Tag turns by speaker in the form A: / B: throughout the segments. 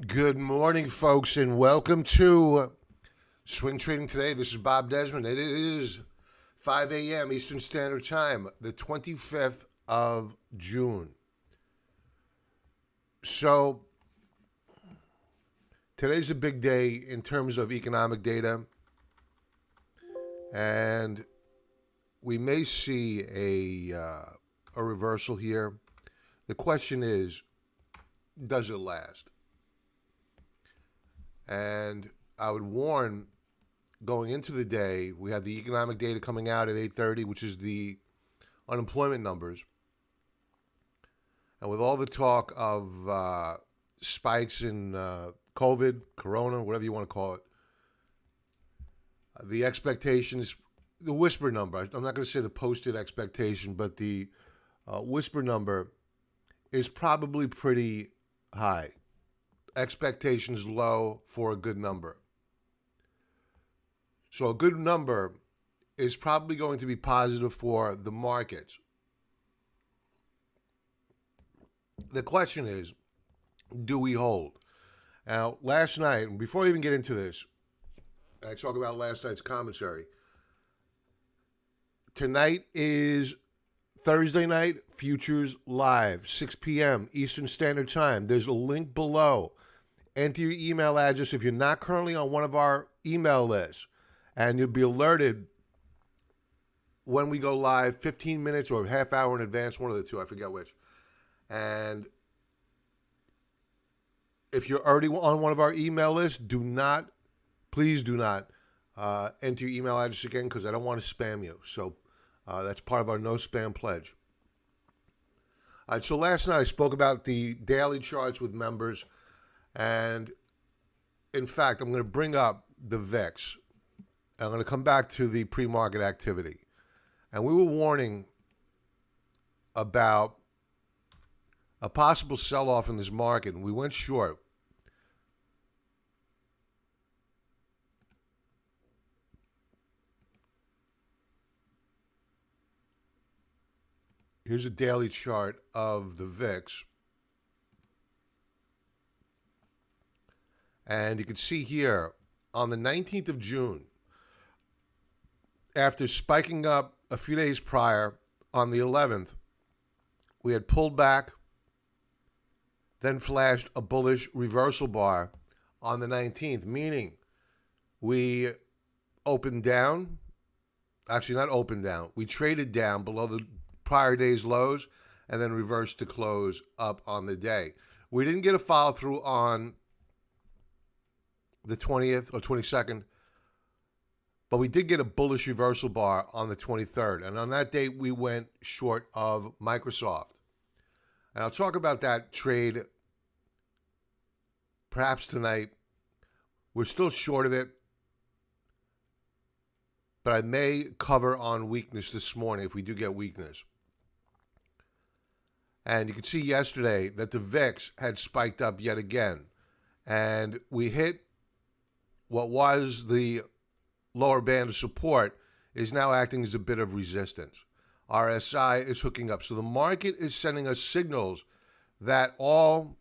A: Good morning, folks, and welcome to Swing Trading Today. This is Bob Desmond. It is 5 a.m. Eastern Standard Time, the 25th of June. So, today's a big day in terms of economic data, and we may see a reversal here. The question is, does it last? And I would warn, going into the day, we had the economic data coming out at 8:30, which is the unemployment numbers. And with all the talk of spikes in COVID, Corona, whatever you want to call it, the expectations, the whisper number, I'm not going to say the posted expectation, but the whisper number is probably pretty high. Expectations low for a good number. So a good number is probably going to be positive for the markets. The question is, do we hold? Now, last night, before I even get into this, I talk about last night's commentary. Tonight is Thursday night, Futures Live, 6 p.m. Eastern Standard Time. There's a link below. Enter your email address if you're not currently on one of our email lists, and you'll be alerted when we go live 15 minutes or a half hour in advance, one of the two, I forget which. And if you're already on one of our email lists, please do not enter your email address again, because I don't want to spam you. So that's part of our no spam pledge. All right, so last night I spoke about the daily charts with members. And in fact, I'm going to bring up the VIX. I'm going to come back to the pre-market activity. And we were warning about a possible sell-off in this market, and we went short. Here's a daily chart of the VIX. And you can see here, on the 19th of June, after spiking up a few days prior, on the 11th, we had pulled back, then flashed a bullish reversal bar on the 19th, meaning we opened down, actually not opened down, we traded down below the prior day's lows and then reversed to close up on the day. We didn't get a follow through on the 20th or 22nd, but we did get a bullish reversal bar on the 23rd. And on that date, we went short of Microsoft. And I'll talk about that trade perhaps tonight. We're still short of it, but I may cover on weakness this morning if we do get weakness. And you can see yesterday that the VIX had spiked up yet again. And we hit what was the lower band of support, is now acting as a bit of resistance. RSI is hooking up. So the market is sending us signals that all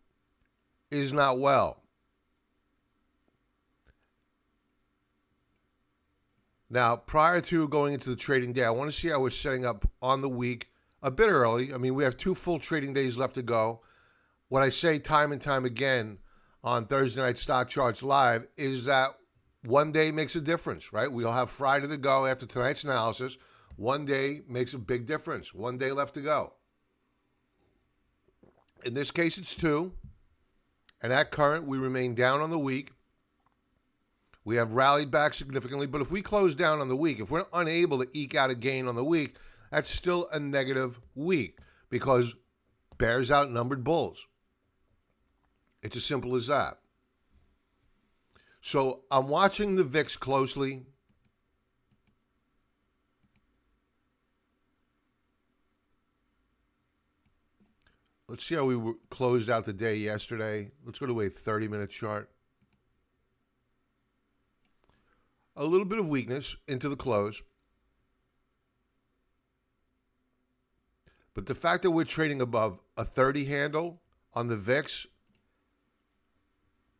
A: is not well. Now, prior to going into the trading day, I want to see how we're setting up on the week a bit early. I mean, we have 2 full trading days left to go. What I say time and time again on Thursday Night Stock Charts Live is that one day makes a difference, right? We'll have Friday to go after tonight's analysis. One day makes a big difference. One day left to go. In this case, it's 2. And at current, we remain down on the week. We have rallied back significantly. But if we close down on the week, if we're unable to eke out a gain on the week, that's still a negative week because bears outnumbered bulls. It's as simple as that. So I'm watching the VIX closely. Let's see how we closed out the day yesterday. Let's go to a 30-minute chart. A little bit of weakness into the close. But the fact that we're trading above a 30 handle on the VIX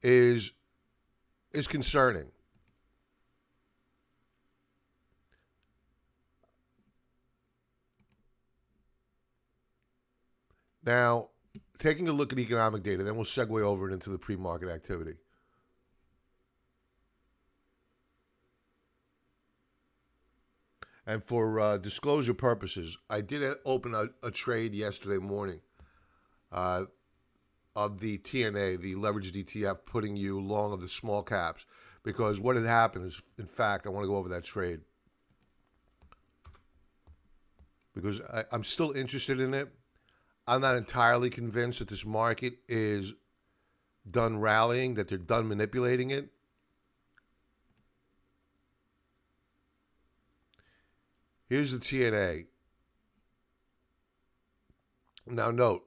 A: is concerning. Now, taking a look at economic data, then we'll segue over into the pre-market activity. And for disclosure purposes, I did open a trade yesterday morning of the TNA, the leveraged ETF, putting you long of the small caps. Because what had happened is, in fact, I want to go over that trade. Because I'm still interested in it. I'm not entirely convinced that this market is done rallying, that they're done manipulating it. Here's the TNA. Now note,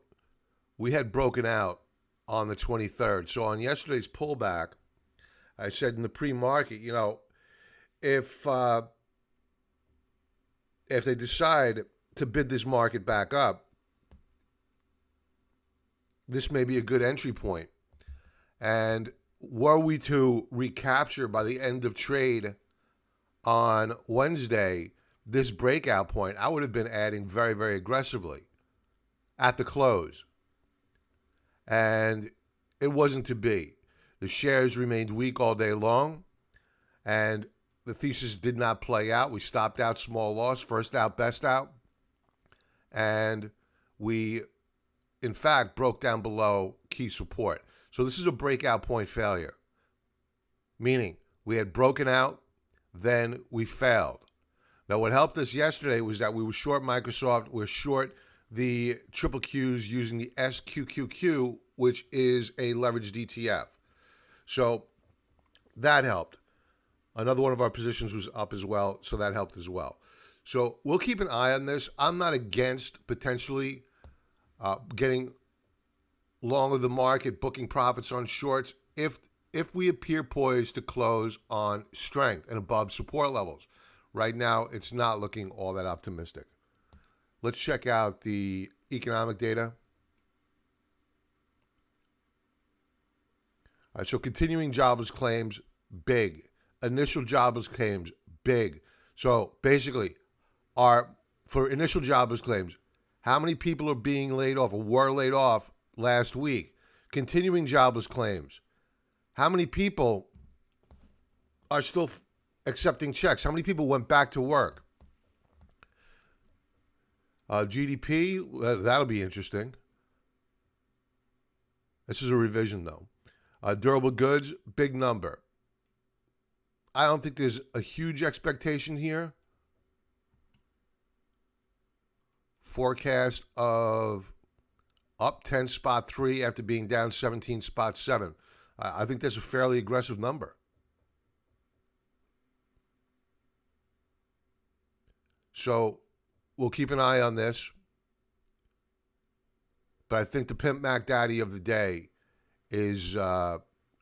A: we had broken out on the 23rd. So on yesterday's pullback, I said in the pre-market, you know, if they decide to bid this market back up, this may be a good entry point. And were we to recapture by the end of trade on Wednesday this breakout point, I would have been adding very, very aggressively at the close. And it wasn't to be. The shares remained weak all day long, and the thesis did not play out. We stopped out, small loss, first out, best out. And we, in fact, broke down below key support. So this is a breakout point failure, meaning we had broken out, then we failed. Now, what helped us yesterday was that we were short Microsoft, we were short the triple Qs using the SQQQ, which is a leveraged ETF. So that helped. Another one of our positions was up as well, so that helped as well. So we'll keep an eye on this. I'm not against potentially getting long of the market, booking profits on shorts if we appear poised to close on strength and above support levels. Right now, it's not looking all that optimistic. Let's check out the economic data. All right, so continuing jobless claims, big. Initial jobless claims, big. So basically, for initial jobless claims, how many people are being laid off or were laid off last week? Continuing jobless claims, how many people are still accepting checks? How many people went back to work? GDP, that'll be interesting. This is a revision, though. Durable goods, big number. I don't think there's a huge expectation here. Forecast of up 10.3 after being down 17.7. I think that's a fairly aggressive number. So we'll keep an eye on this. But I think the Pimp Mac Daddy of the day is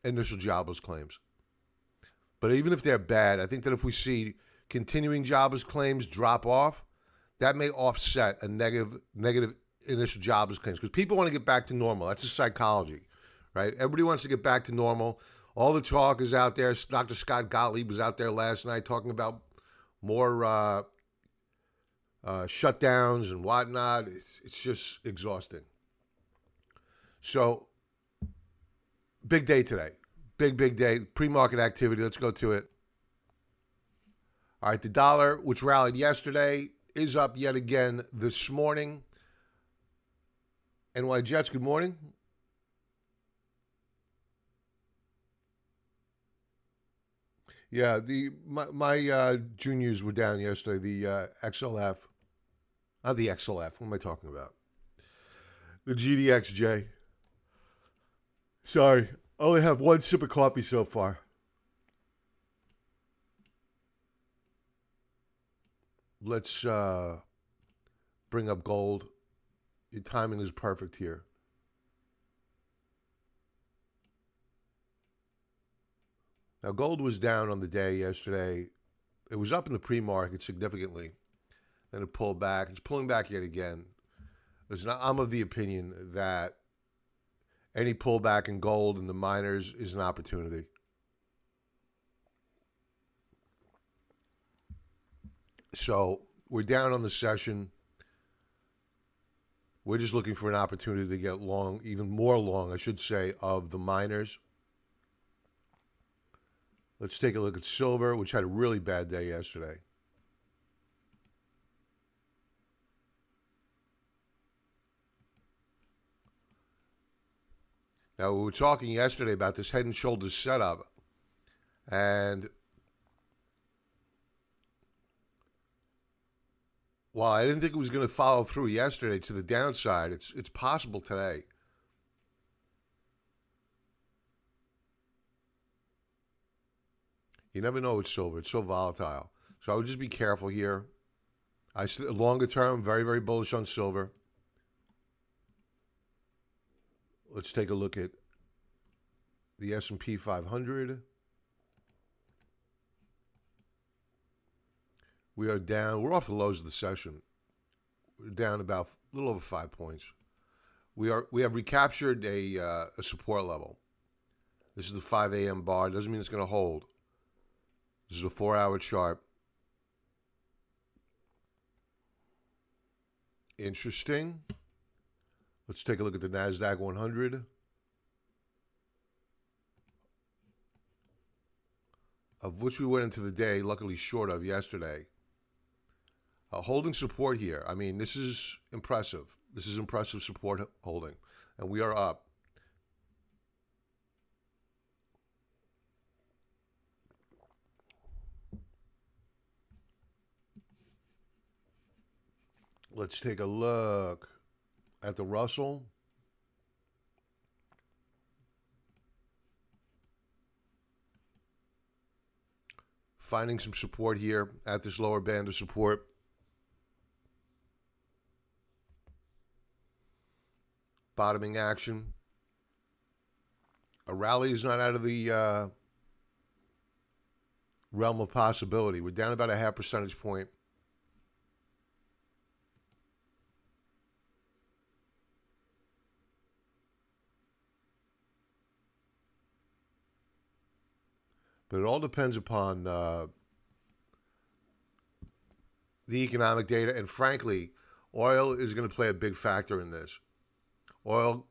A: initial jobless claims. But even if they're bad, I think that if we see continuing jobless claims drop off, that may offset a negative initial jobless claims because people want to get back to normal. That's a psychology, right? Everybody wants to get back to normal. All the talk is out there. Dr. Scott Gottlieb was out there last night talking about more shutdowns and whatnot. It's just exhausting. So, big day today. Big day. Pre-market activity. Let's go to it. All right, the dollar, which rallied yesterday, is up yet again this morning. NY Jets, good morning. Yeah, my juniors were down yesterday. The XLF, not the XLF. What am I talking about? The GDXJ. Sorry, I only have one sip of coffee so far. Let's bring up gold. Your timing is perfect here. Now, gold was down on the day yesterday. It was up in the pre-market significantly. Then it pulled back. It's pulling back yet again. I'm of the opinion that any pullback in gold and the miners is an opportunity. So we're down on the session. We're just looking for an opportunity to get long, even more long, I should say, of the miners. Let's take a look at silver, which had a really bad day yesterday. Now, we were talking yesterday about this head and shoulders setup, and while I didn't think it was going to follow through yesterday to the downside, it's possible today. You never know with silver. It's so volatile. So I would just be careful here. Longer term, very, very bullish on silver. Let's take a look at the S&P 500. We are down. We're off the lows of the session. We're down about a little over 5 points. We have recaptured a support level. This is the 5 a.m. bar. It doesn't mean it's going to hold. This is a 4-hour chart. Interesting. Let's take a look at the NASDAQ 100. Of which we went into the day, luckily short of yesterday. Holding support here. I mean, this is impressive. This is impressive support holding. And we are up. Let's take a look at the Russell. Finding some support here at this lower band of support. Bottoming action. A rally is not out of the realm of possibility. We're down about a half percentage point. But it all depends upon the economic data. And frankly, oil is going to play a big factor in this. Oil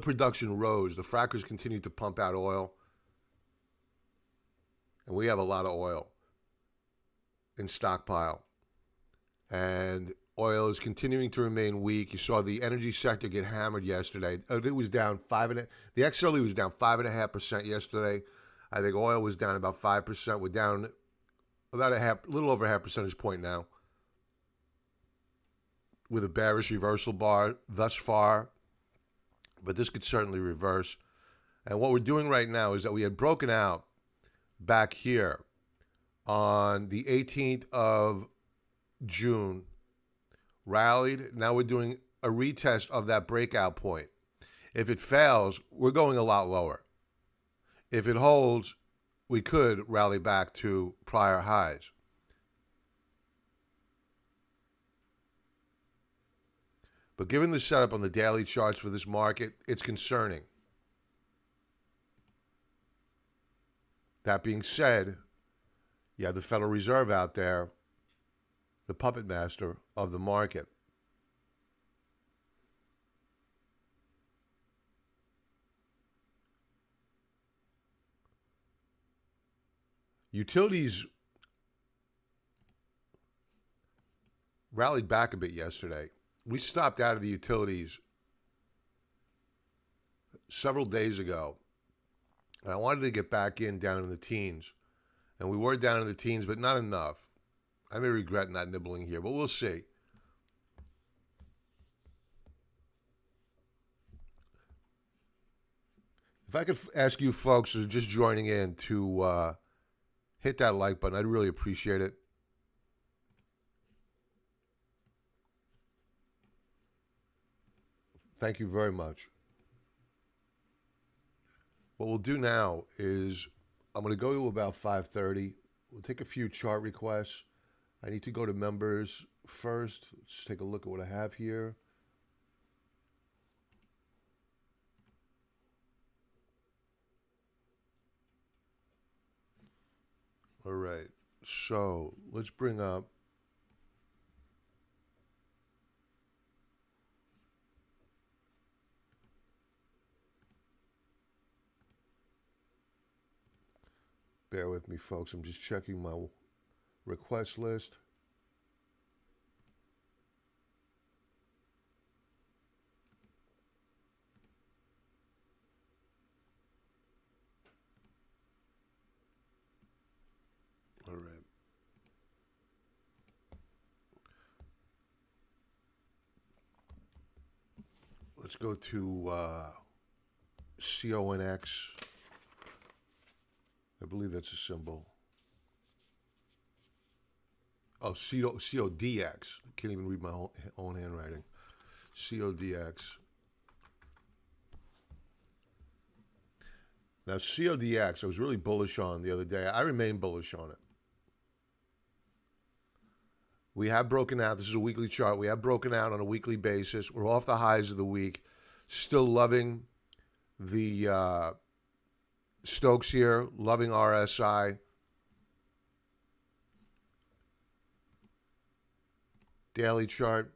A: production rose. The frackers continue to pump out oil. And we have a lot of oil in stockpile. And oil is continuing to remain weak. You saw the energy sector get hammered yesterday. It was down the XLE was down 5.5% yesterday. I think oil was down about 5%. We're down about a little over a half percentage point now, with a bearish reversal bar thus far. But this could certainly reverse. And what we're doing right now is that we had broken out back here on the 18th of June, rallied. Now we're doing a retest of that breakout point. If it fails, we're going a lot lower. If it holds, we could rally back to prior highs. But given the setup on the daily charts for this market, it's concerning. That being said, you have the Federal Reserve out there, the puppet master of the market. Utilities rallied back a bit yesterday. We stopped out of the utilities several days ago, and I wanted to get back in down in the teens. And we were down in the teens, but not enough. I may regret not nibbling here, but we'll see. If I could ask you folks who are just joining in to hit that like button, I'd really appreciate it. Thank you very much. What we'll do now is I'm going to go to about 5:30. We'll take a few chart requests. I need to go to members first. Let's take a look at what I have here. All right. So let's bring up. Bear with me, folks. I'm just checking my request list. All right. Let's go to CONX. I believe that's a symbol. Oh, CODX. I can't even read my own handwriting. CODX. Now, CODX, I was really bullish on the other day. I remain bullish on it. We have broken out. This is a weekly chart. We have broken out on a weekly basis. We're off the highs of the week. Still loving the Stokes here. Loving RSI. Daily chart.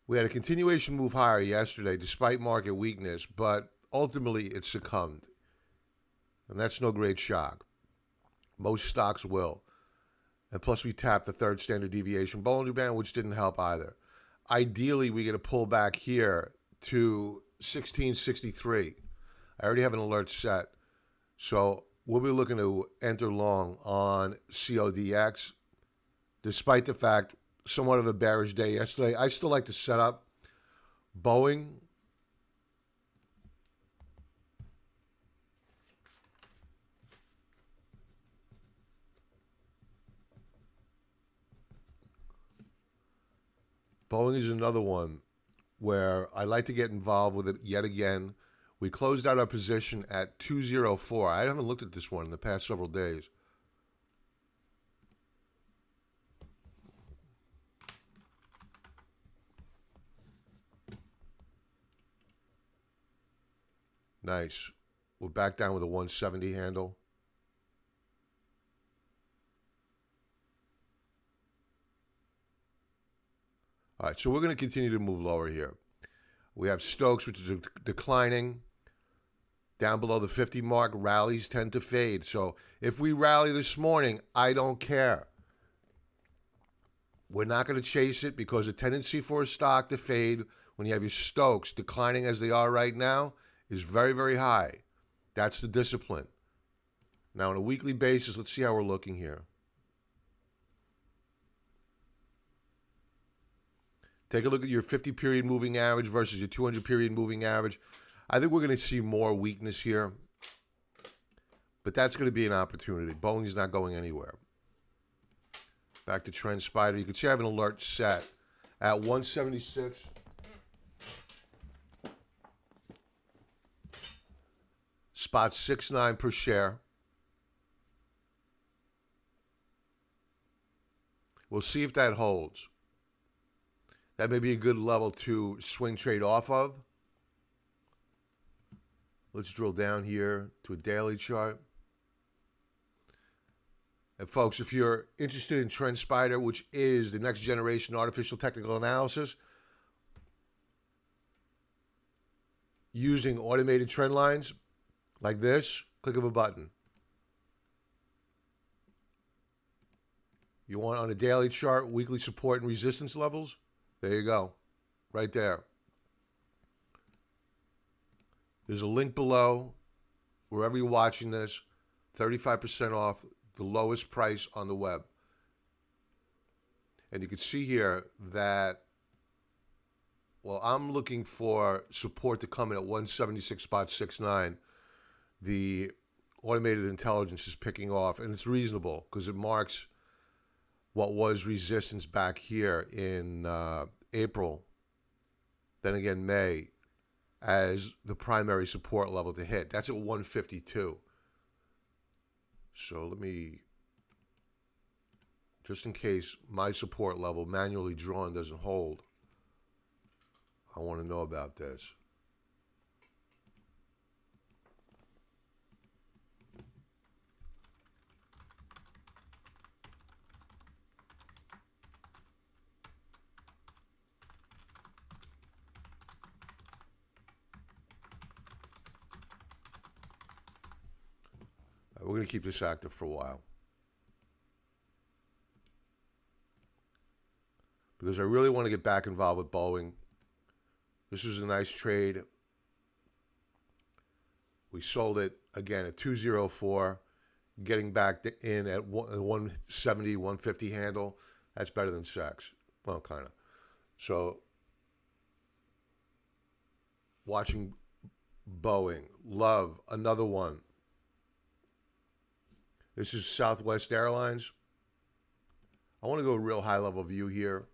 A: We had a continuation move higher yesterday despite market weakness, but ultimately it succumbed. And that's no great shock. Most stocks will. And plus we tapped the third standard deviation Bollinger Band, which didn't help either. Ideally, we get a pull back here to 1663. I already have an alert set. So we'll be looking to enter long on CODX. Despite the fact, somewhat of a bearish day yesterday, I still like to set up Boeing. Boeing is another one where I like to get involved with it yet again. We closed out our position at 204. I haven't looked at this one in the past several days. Nice. We're back down with a 170 handle. All right, so we're going to continue to move lower here. We have Stokes, which is declining. Down below the 50 mark, rallies tend to fade. So if we rally this morning, I don't care. We're not going to chase it because the tendency for a stock to fade when you have your Stokes declining as they are right now is very, very high. That's the discipline. Now, on a weekly basis, let's see how we're looking here. Take a look at your 50-period moving average versus your 200-period moving average. I think we're going to see more weakness here, but that's going to be an opportunity. Boeing's not going anywhere. Back to Trend Spider. You can see I have an alert set at 176. Spot 6.9 per share. We'll see if that holds. That may be a good level to swing trade off of. Let's drill down here to a daily chart. And folks, if you're interested in Trend Spider, which is the next generation artificial technical analysis, using automated trend lines like this, click of a button. You want on a daily chart, weekly support and resistance levels? There you go, right there. There's a link below, wherever you're watching this, 35% off the lowest price on the web. And you can see here that, well, I'm looking for support to come in at 176.69. The automated intelligence is picking off, and it's reasonable because it marks what was resistance back here in April, then again May, as the primary support level to hit. That's at 152. So let me, just in case my support level manually drawn doesn't hold, I want to know about this. We're going to keep this active for a while, because I really want to get back involved with Boeing. This was a nice trade. We sold it again at 204, getting back in at 170, 150 handle. That's better than sex. Well, kind of. So, watching Boeing. Love, another one. This is Southwest Airlines. I want to go a real high-level view here.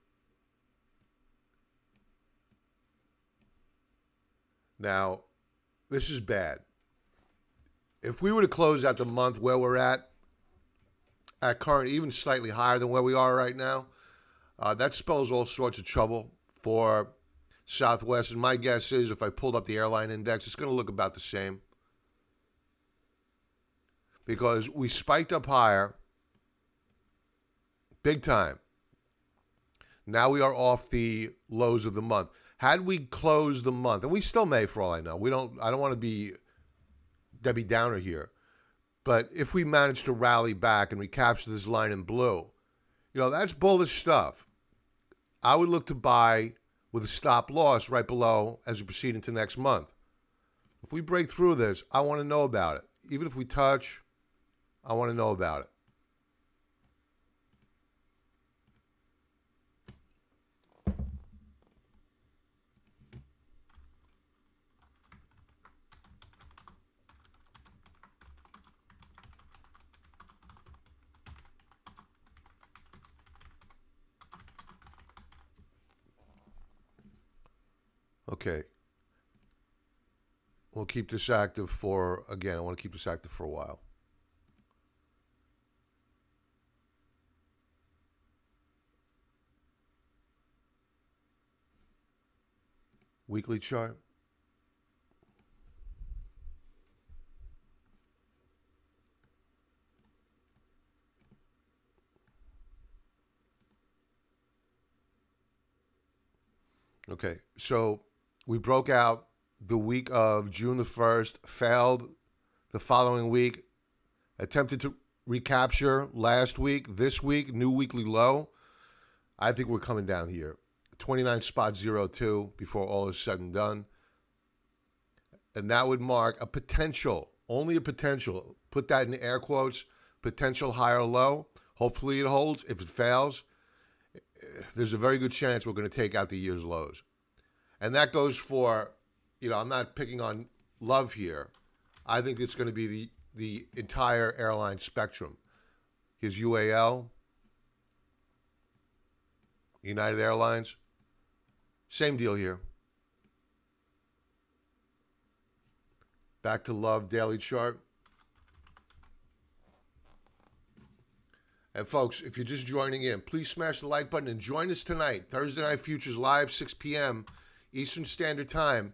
A: Now, this is bad. If we were to close out the month where we're at current, even slightly higher than where we are right now, that spells all sorts of trouble for Southwest. And my guess is if I pulled up the airline index, it's going to look about the same. Because we spiked up higher, big time. Now we are off the lows of the month. Had we closed the month, and we still may for all I know, I don't want to be Debbie Downer here, but if we manage to rally back and recapture this line in blue, that's bullish stuff. I would look to buy with a stop loss right below as we proceed into next month. If we break through this, I want to know about it. Even if we touch, I want to know about it. Okay. We'll keep this active for, again, I want to keep this active for a while. Weekly chart. Okay, so we broke out the week of June the 1st, failed the following week, attempted to recapture last week, this week, new weekly low. I think we're coming down here. 29.02 before all is said and done. And that would mark a potential, only a potential, put that in air quotes, potential higher low. Hopefully it holds. If it fails, there's a very good chance we're going to take out the year's lows. And that goes for, I'm not picking on Love here. I think it's going to be the entire airline spectrum. Here's UAL, United Airlines. Same deal here. Back to Love daily chart. And folks, if you're just joining in, please smash the like button and join us tonight. Thursday Night Futures live, 6 p.m. Eastern Standard Time.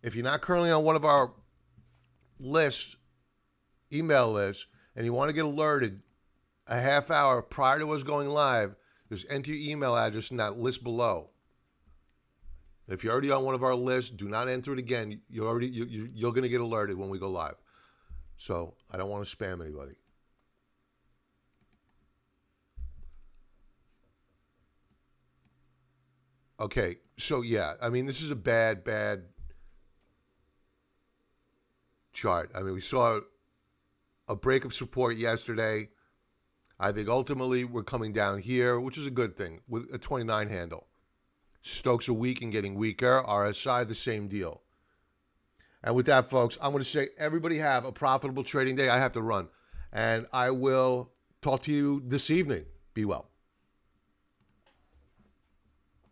A: If you're not currently on one of our lists, email lists, and you want to get alerted a half hour prior to us going live, just enter your email address in that list below. If you're already on one of our lists, do not enter it again. You're going to get alerted when we go live. So I don't want to spam anybody. Okay, so yeah, this is a bad chart. We saw a break of support yesterday. I think ultimately we're coming down here, which is a good thing, with a 29 handle. Stokes are weak and getting weaker. RSI, the same deal. And with that, folks, I'm going to say everybody have a profitable trading day. I have to run. And I will talk to you this evening. Be well.